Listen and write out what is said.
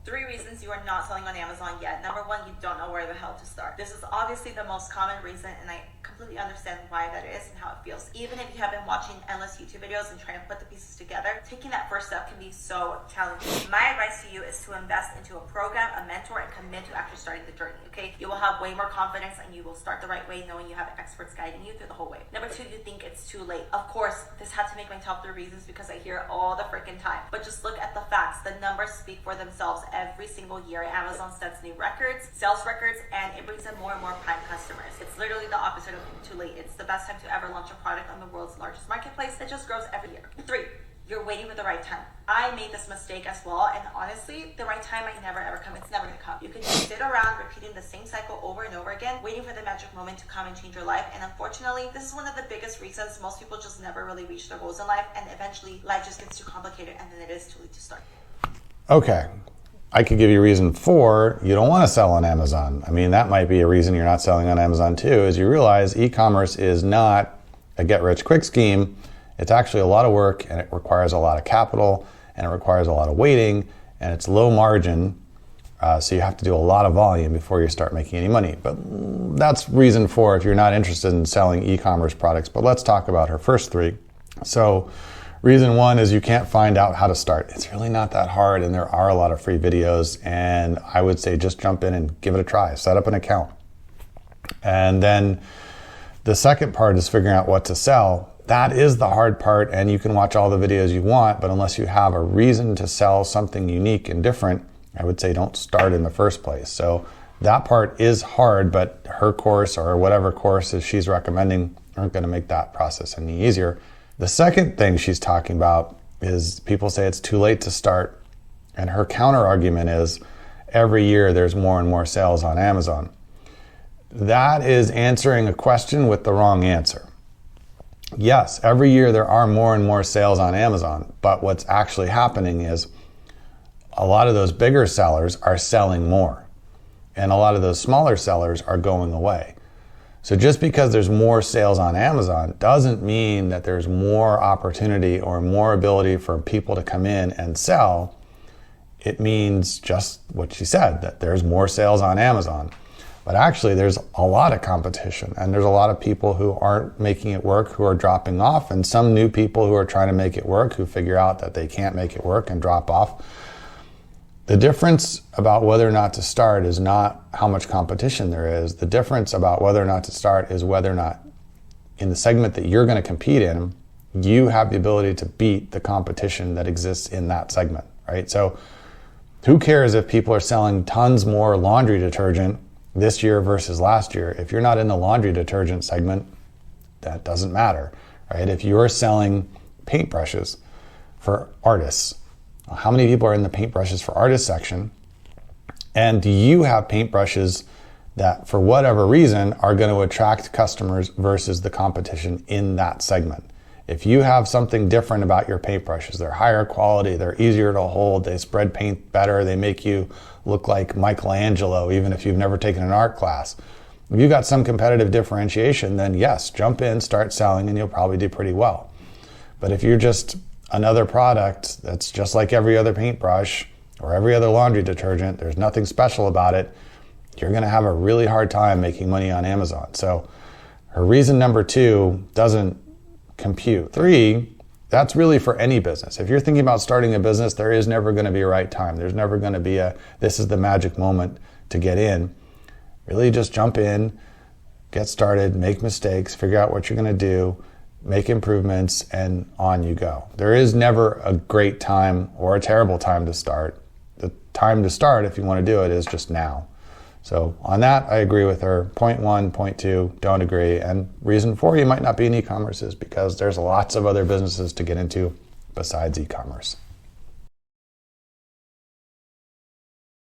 3 reasons you are not selling on Amazon yet. Number 1, you don't know where the hell to start. This is obviously the most common reason, and I completely understand why that is and how it feels. Even if you have been watching endless YouTube videos and trying to put the pieces together, taking that first step can be so challenging. My advice to you is to invest into a program, a mentor, and commit to actually starting the journey, okay? You will have way more confidence and you will start the right way knowing you have experts guiding you through the whole way. Number 2, you think it's too late. Of course, this had to make my top 3 reasons because I hear it all the freaking time. But just look at the facts. The numbers speak for themselves every single year. Amazon sets new records, sales records, and it brings in more and more prime customers. It's literally the opposite of too late. It's the best time to ever launch a product on the world's largest marketplace that just grows every year. 3, you're waiting for the right time. I made this mistake as well, and honestly, the right time might never ever come. It's never gonna come. You can just sit around repeating the same cycle over and over again, waiting for the magic moment to come and change your life. And unfortunately, this is one of the biggest reasons most people just never really reach their goals in life, and eventually life just gets too complicated, and then it is too late to start. Okay. I could give you reason 4, you don't want to sell on Amazon. I mean, that might be a reason you're not selling on Amazon too, is you realize e-commerce is not a get-rich-quick scheme. It's actually a lot of work, and it requires a lot of capital, and it requires a lot of waiting, and it's low margin, so you have to do a lot of volume before you start making any money. But that's reason 4 if you're not interested in selling e-commerce products. But let's talk about her first 3. So reason 1 is you can't find out how to start. It's really not that hard, and there are a lot of free videos, and I would say just jump in and give it a try. Set up an account. And then the second part is figuring out what to sell. That is the hard part, and you can watch all the videos you want, but unless you have a reason to sell something unique and different, I would say don't start in the first place. So that part is hard, but her course or whatever courses she's recommending aren't going to make that process any easier. The second thing she's talking about is people say it's too late to start, and her counter argument is every year there's more and more sales on Amazon. That is answering a question with the wrong answer. Yes, every year there are more and more sales on Amazon, but what's actually happening is a lot of those bigger sellers are selling more, and a lot of those smaller sellers are going away. So just because there's more sales on Amazon doesn't mean that there's more opportunity or more ability for people to come in and sell. It means just what she said, that there's more sales on Amazon. But actually there's a lot of competition, and there's a lot of people who aren't making it work, who are dropping off, and some new people who are trying to make it work, who figure out that they can't make it work and drop off. The difference about whether or not to start is not how much competition there is. The difference about whether or not to start is whether or not in the segment that you're going to compete in, you have the ability to beat the competition that exists in that segment, right? So who cares if people are selling tons more laundry detergent this year versus last year? If you're not in the laundry detergent segment, that doesn't matter, right? If you're selling paintbrushes for artists, how many people are in the paintbrushes for artists section? And do you have paintbrushes that for whatever reason are going to attract customers versus the competition in that segment? If you have something different about your paintbrushes, they're higher quality, they're easier to hold, they spread paint better, they make you look like Michelangelo even if you've never taken an art class. If you've got some competitive differentiation, then yes, jump in, start selling, and you'll probably do pretty well. But if you're just another product that's just like every other paintbrush or every other laundry detergent, there's nothing special about it, you're going to have a really hard time making money on Amazon. So her reason number 2 doesn't compute. 3, that's really for any business. If you're thinking about starting a business, there is never going to be a right time. There's never going to be a, this is the magic moment to get in. Really just jump in, get started, make mistakes, figure out what you're going to do, make improvements, and on you go. There is never a great time or a terrible time to start. The time to start, if you want to do it, is just now. So on that, I agree with her. Point 1, point 2, don't agree. And reason 4, you might not be in e-commerce is because there's lots of other businesses to get into besides e-commerce.